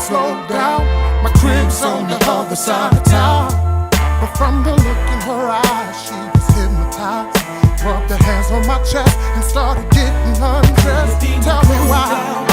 slow down. My crib's on the other side of town. But from the look in her eyes, she was hypnotized. Rubbed her hands on my chest and started getting undressed. Tell me why